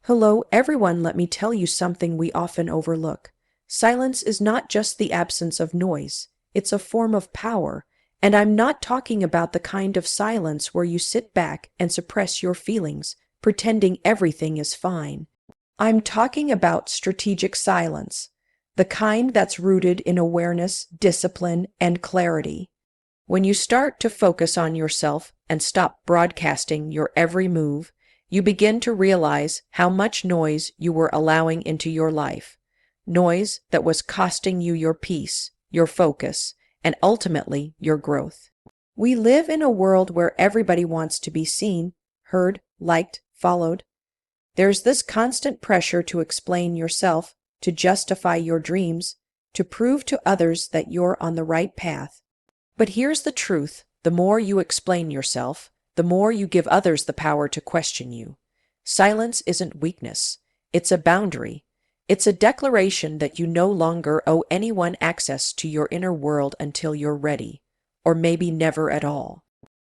Hello, everyone. Let me tell you something we often overlook. Silence is not just the absence of noise, it's a form of power. And I'm not talking about the kind of silence where you sit back and suppress your feelings, pretending everything is fine. I'm talking about strategic silence, the kind that's rooted in awareness, discipline, and clarity. When you start to focus on yourself and stop broadcasting your every move, you begin to realize how much noise you were allowing into your life. Noise that was costing you your peace, your focus, and ultimately your growth. We live in a world where everybody wants to be seen, heard, liked, followed. There's this constant pressure to explain yourself, to justify your dreams, to prove to others that you're on the right path. But here's the truth: the more you explain yourself, the more you give others the power to question you. Silence isn't weakness, it's a boundary. It's a declaration that you no longer owe anyone access to your inner world until you're ready, or maybe never at all.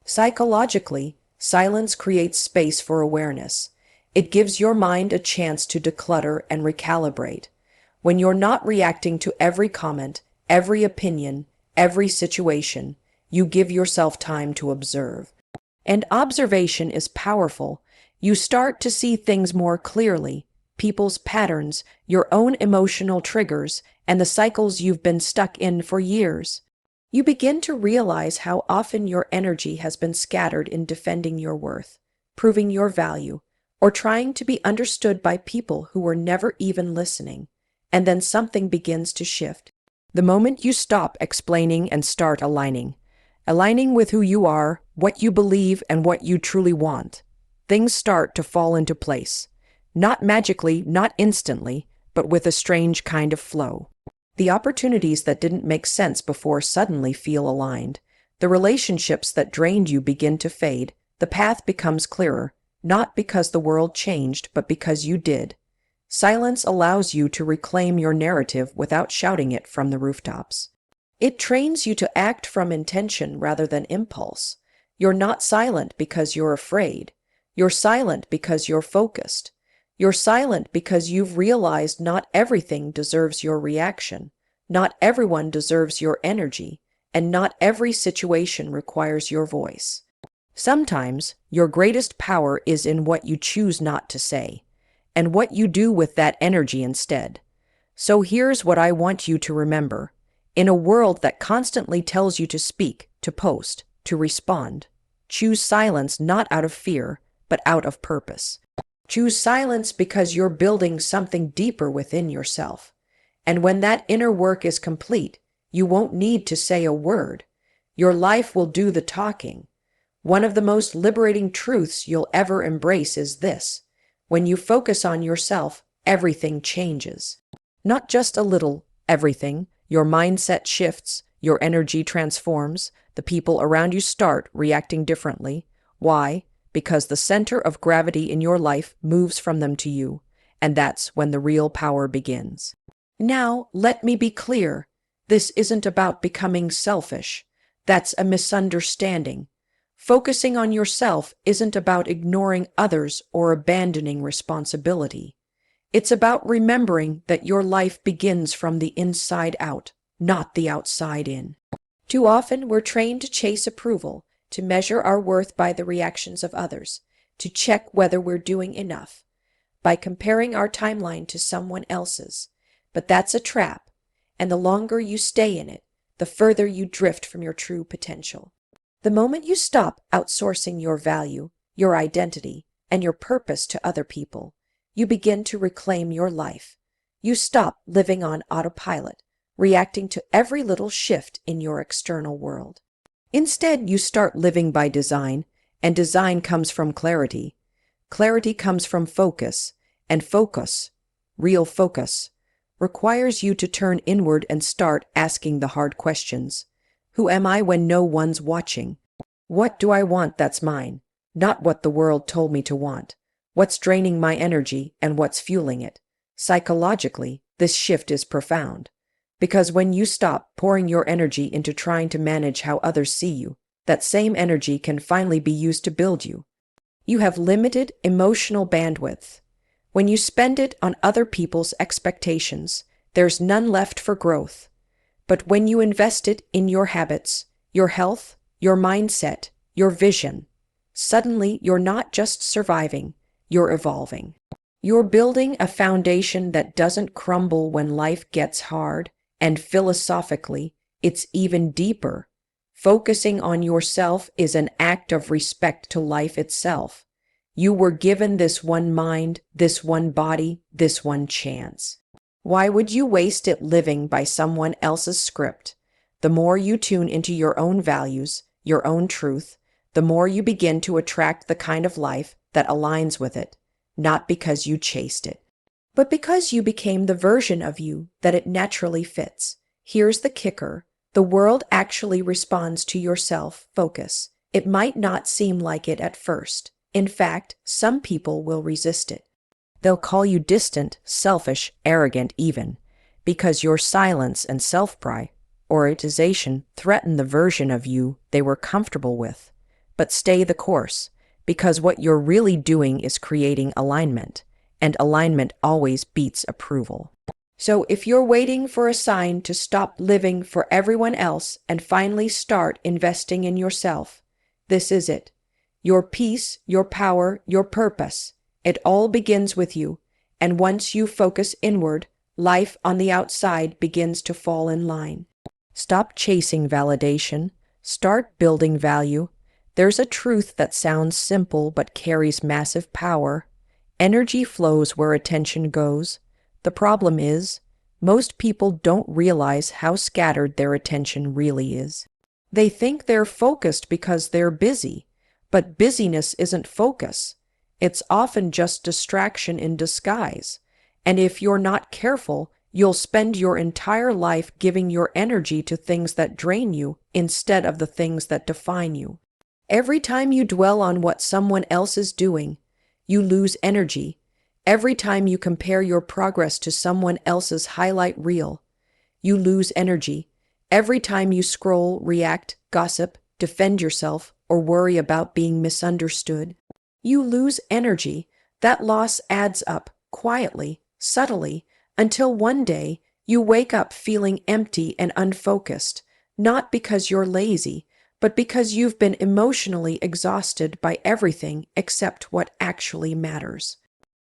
Psychologically, silence creates space for awareness. It gives your mind a chance to declutter and recalibrate. When you're not reacting to every comment, every opinion, every situation, you give yourself time to observe. And observation is powerful. You start to see things more clearly, people's patterns, your own emotional triggers, and the cycles you've been stuck in for years. You begin to realize how often your energy has been scattered in defending your worth, proving your value, or trying to be understood by people who were never even listening. And then something begins to shift. The moment you stop explaining and start aligning with who you are, what you believe, and what you truly want, things start to fall into place. Not magically, not instantly, but with a strange kind of flow. The opportunities that didn't make sense before suddenly feel aligned. The relationships that drained you begin to fade. The path becomes clearer, not because the world changed, but because you did. Silence allows you to reclaim your narrative without shouting it from the rooftops. It trains you to act from intention rather than impulse. You're not silent because you're afraid. You're silent because you're focused. You're silent because you've realized not everything deserves your reaction, not everyone deserves your energy, and not every situation requires your voice. Sometimes your greatest power is in what you choose not to say, and what you do with that energy instead. So here's what I want you to remember. In a world that constantly tells you to speak, to post, to respond, choose silence not out of fear, but out of purpose. Choose silence because you're building something deeper within yourself. And when that inner work is complete, you won't need to say a word. Your life will do the talking. One of the most liberating truths you'll ever embrace is this: when you focus on yourself, everything changes. Not just a little, everything. Your mindset shifts, your energy transforms, the people around you start reacting differently. Why? Because the center of gravity in your life moves from them to you, and that's when the real power begins. Now, let me be clear. This isn't about becoming selfish. That's a misunderstanding. Focusing on yourself isn't about ignoring others or abandoning responsibility. It's about remembering that your life begins from the inside out, not the outside in. Too often, we're trained to chase approval, to measure our worth by the reactions of others, to check whether we're doing enough, by comparing our timeline to someone else's. But that's a trap, and the longer you stay in it, the further you drift from your true potential. The moment you stop outsourcing your value, your identity, and your purpose to other people, you begin to reclaim your life. You stop living on autopilot, reacting to every little shift in your external world. Instead, you start living by design, and design comes from clarity. Clarity comes from focus, and focus, real focus, requires you to turn inward and start asking the hard questions. Who am I when no one's watching? What do I want that's mine? Not what the world told me to want. What's draining my energy and what's fueling it? Psychologically, this shift is profound. Because when you stop pouring your energy into trying to manage how others see you, that same energy can finally be used to build you. You have limited emotional bandwidth. When you spend it on other people's expectations, there's none left for growth. But when you invest it in your habits, your health, your mindset, your vision, suddenly you're not just surviving, you're evolving. You're building a foundation that doesn't crumble when life gets hard, and philosophically, it's even deeper. Focusing on yourself is an act of respect to life itself. You were given this one mind, this one body, this one chance. Why would you waste it living by someone else's script? The more you tune into your own values, your own truth, the more you begin to attract the kind of life that aligns with it, not because you chased it, but because you became the version of you that it naturally fits. Here's the kicker. The world actually responds to your self-focus. It might not seem like it at first. In fact, some people will resist it. They'll call you distant, selfish, arrogant even, because your silence and self-prioritization threaten the version of you they were comfortable with. But stay the course, because what you're really doing is creating alignment, and alignment always beats approval. So if you're waiting for a sign to stop living for everyone else and finally start investing in yourself, this is it. Your peace, your power, your purpose. It all begins with you, and once you focus inward, life on the outside begins to fall in line. Stop chasing validation. Start building value. There's a truth that sounds simple but carries massive power. Energy flows where attention goes. The problem is, most people don't realize how scattered their attention really is. They think they're focused because they're busy, but busyness isn't focus. It's often just distraction in disguise. And if you're not careful, you'll spend your entire life giving your energy to things that drain you instead of the things that define you. Every time you dwell on what someone else is doing, you lose energy. Every time you compare your progress to someone else's highlight reel, you lose energy. Every time you scroll, react, gossip, defend yourself, or worry about being misunderstood, you lose energy. That loss adds up, quietly, subtly, until one day you wake up feeling empty and unfocused, not because you're lazy, but because you've been emotionally exhausted by everything except what actually matters.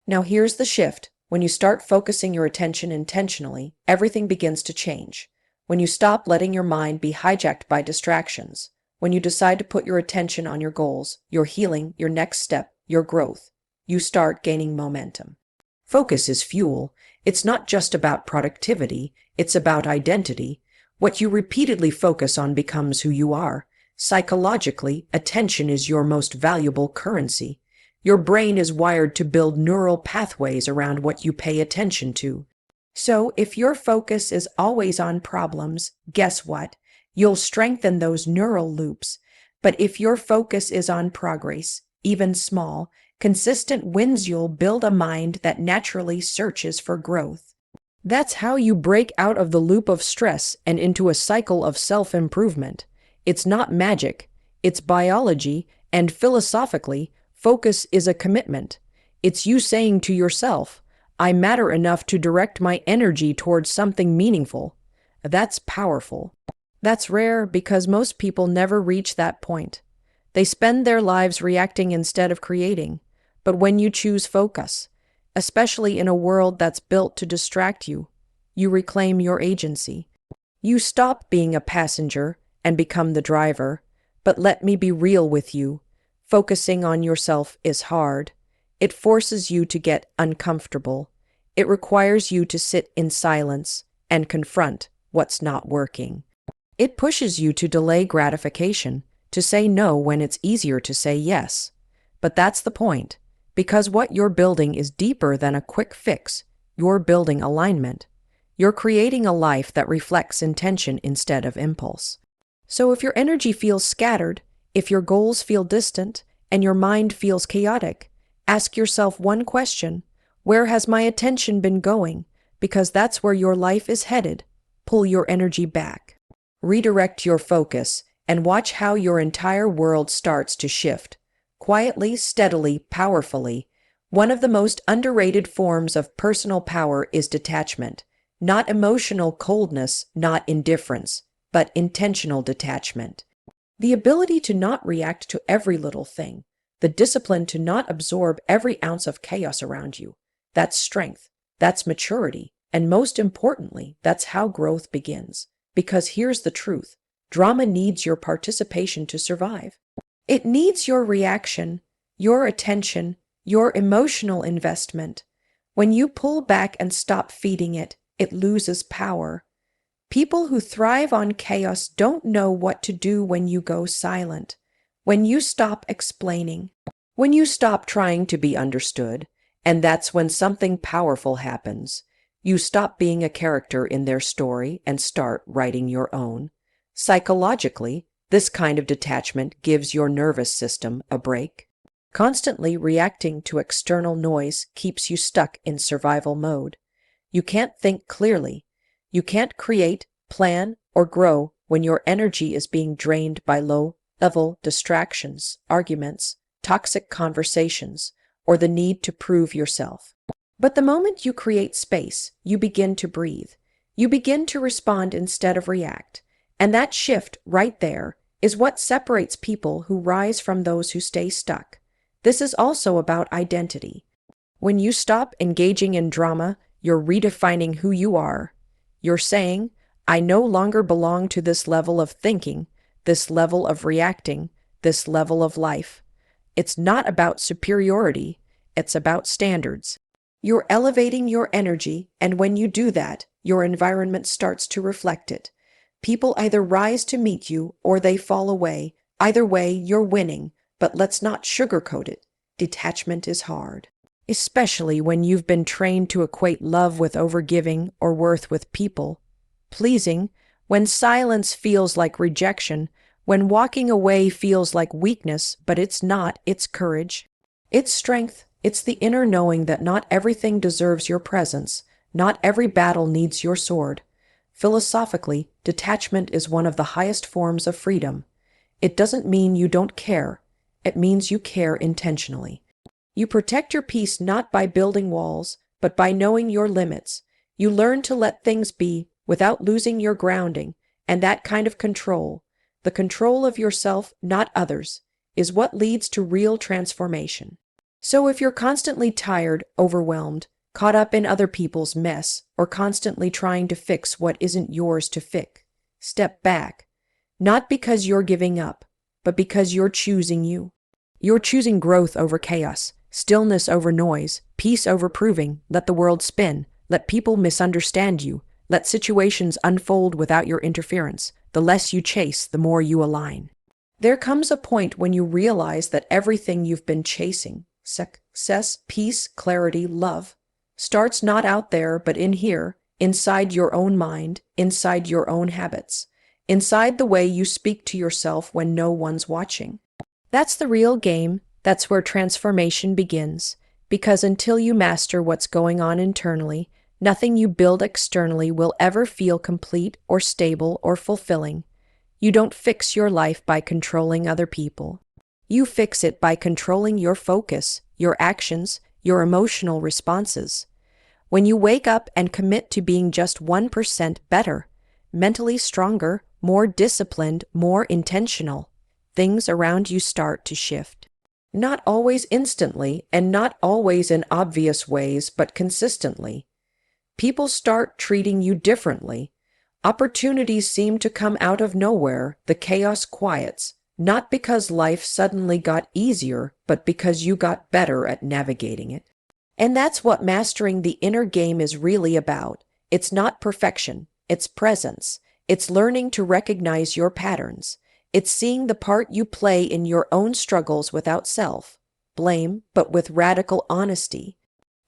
Now here's the shift. When you start focusing your attention intentionally, everything begins to change. When you stop letting your mind be hijacked by distractions, when you decide to put your attention on your goals, your healing, your next step, your growth, you start gaining momentum. Focus is fuel. It's not just about productivity, it's about identity. What you repeatedly focus on becomes who you are. Psychologically, attention is your most valuable currency. Your brain is wired to build neural pathways around what you pay attention to. So if your focus is always on problems, guess what? You'll strengthen those neural loops. But if your focus is on progress, even small, consistent wins, you'll build a mind that naturally searches for growth. That's how you break out of the loop of stress and into a cycle of self-improvement. It's not magic, it's biology, and philosophically, focus is a commitment. It's you saying to yourself, I matter enough to direct my energy towards something meaningful. That's powerful. That's rare because most people never reach that point. They spend their lives reacting instead of creating. But when you choose focus, especially in a world that's built to distract you, you reclaim your agency. You stop being a passenger and become the driver. But let me be real with you. Focusing on yourself is hard. It forces you to get uncomfortable. It requires you to sit in silence and confront what's not working. It pushes you to delay gratification, to say no when it's easier to say yes. But that's the point, because what you're building is deeper than a quick fix. You're building alignment. You're creating a life that reflects intention instead of impulse. So if your energy feels scattered, if your goals feel distant, and your mind feels chaotic, ask yourself one question. Where has my attention been going? Because that's where your life is headed. Pull your energy back. Redirect your focus, and watch how your entire world starts to shift. Quietly, steadily, powerfully. One of the most underrated forms of personal power is detachment. Not emotional coldness, not indifference, but intentional detachment. The ability to not react to every little thing. The discipline to not absorb every ounce of chaos around you. That's strength. That's maturity. And most importantly, that's how growth begins. Because here's the truth. Drama needs your participation to survive. It needs your reaction, your attention, your emotional investment. When you pull back and stop feeding it, it loses power. People who thrive on chaos don't know what to do when you go silent, when you stop explaining, when you stop trying to be understood, and that's when something powerful happens. You stop being a character in their story and start writing your own. Psychologically, this kind of detachment gives your nervous system a break. Constantly reacting to external noise keeps you stuck in survival mode. You can't think clearly. You can't create, plan, or grow when your energy is being drained by low-level distractions, arguments, toxic conversations, or the need to prove yourself. But the moment you create space, you begin to breathe. You begin to respond instead of react. And that shift right there is what separates people who rise from those who stay stuck. This is also about identity. When you stop engaging in drama, you're redefining who you are. You're saying, I no longer belong to this level of thinking, this level of reacting, this level of life. It's not about superiority, it's about standards. You're elevating your energy, and when you do that, your environment starts to reflect it. People either rise to meet you or they fall away. Either way, you're winning, but let's not sugarcoat it. Detachment is hard. Especially when you've been trained to equate love with overgiving or worth with people pleasing, when silence feels like rejection, when walking away feels like weakness, but it's not, it's courage. It's strength. It's the inner knowing that not everything deserves your presence, not every battle needs your sword. Philosophically, detachment is one of the highest forms of freedom. It doesn't mean you don't care. It means you care intentionally. You protect your peace not by building walls, but by knowing your limits. You learn to let things be without losing your grounding, and that kind of control, the control of yourself, not others, is what leads to real transformation. So if you're constantly tired, overwhelmed, caught up in other people's mess, or constantly trying to fix what isn't yours to fix, step back. Not because you're giving up, but because you're choosing you. You're choosing growth over chaos, stillness over noise, peace over proving. Let the world spin. Let people misunderstand you. Let situations unfold without your interference. The less you chase, the more you align. There comes a point when you realize that everything you've been chasing, success, peace, clarity, love, starts not out there but in here, inside your own mind, inside your own habits, inside the way you speak to yourself when no one's watching. That's the real game. That's where transformation begins. Because until you master what's going on internally, nothing you build externally will ever feel complete or stable or fulfilling. You don't fix your life by controlling other people. You fix it by controlling your focus, your actions, your emotional responses. When you wake up and commit to being just 1% better, mentally stronger, more disciplined, more intentional, things around you start to shift. Not always instantly and not always in obvious ways, but consistently. People start treating you differently. Opportunities seem to come out of nowhere. The chaos quiets, not because life suddenly got easier, but because you got better at navigating it. And that's what mastering the inner game is really about. It's not perfection, it's presence. It's learning to recognize your patterns. It's seeing the part you play in your own struggles without self-blame, but with radical honesty.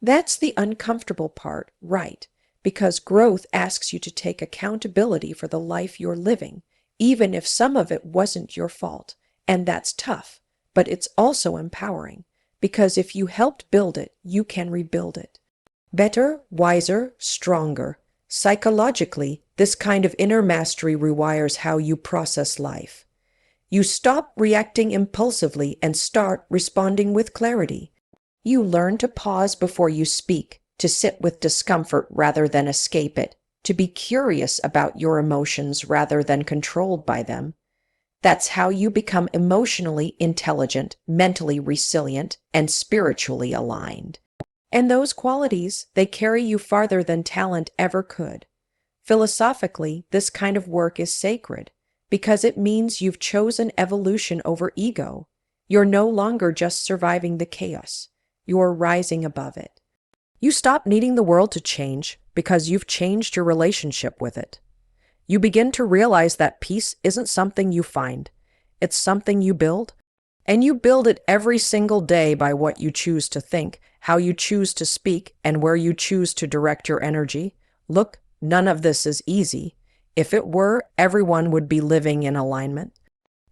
That's the uncomfortable part, right? Because growth asks you to take accountability for the life you're living, even if some of it wasn't your fault. And that's tough, but it's also empowering, because if you helped build it, you can rebuild it. Better, wiser, stronger. Psychologically, this kind of inner mastery rewires how you process life. You stop reacting impulsively and start responding with clarity. You learn to pause before you speak, to sit with discomfort rather than escape it, to be curious about your emotions rather than controlled by them. That's how you become emotionally intelligent, mentally resilient, and spiritually aligned. And those qualities, they carry you farther than talent ever could. Philosophically, this kind of work is sacred because it means you've chosen evolution over ego. You're no longer just surviving the chaos. You're rising above it. You stop needing the world to change because you've changed your relationship with it. You begin to realize that peace isn't something you find. It's something you build. And you build it every single day by what you choose to think, how you choose to speak, and where you choose to direct your energy. Look, none of this is easy. If it were, everyone would be living in alignment.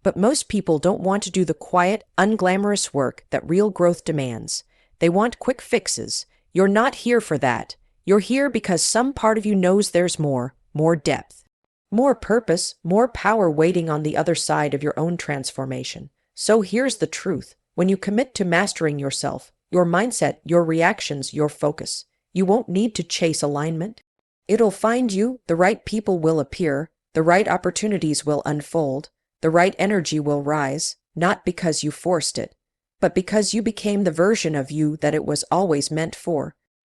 But most people don't want to do the quiet, unglamorous work that real growth demands. They want quick fixes. You're not here for that. You're here because some part of you knows there's more depth, more purpose, more power waiting on the other side of your own transformation. So here's the truth. When you commit to mastering yourself, your mindset, your reactions, your focus, you won't need to chase alignment. It'll find you, the right people will appear, the right opportunities will unfold, the right energy will rise, not because you forced it, but because you became the version of you that it was always meant for.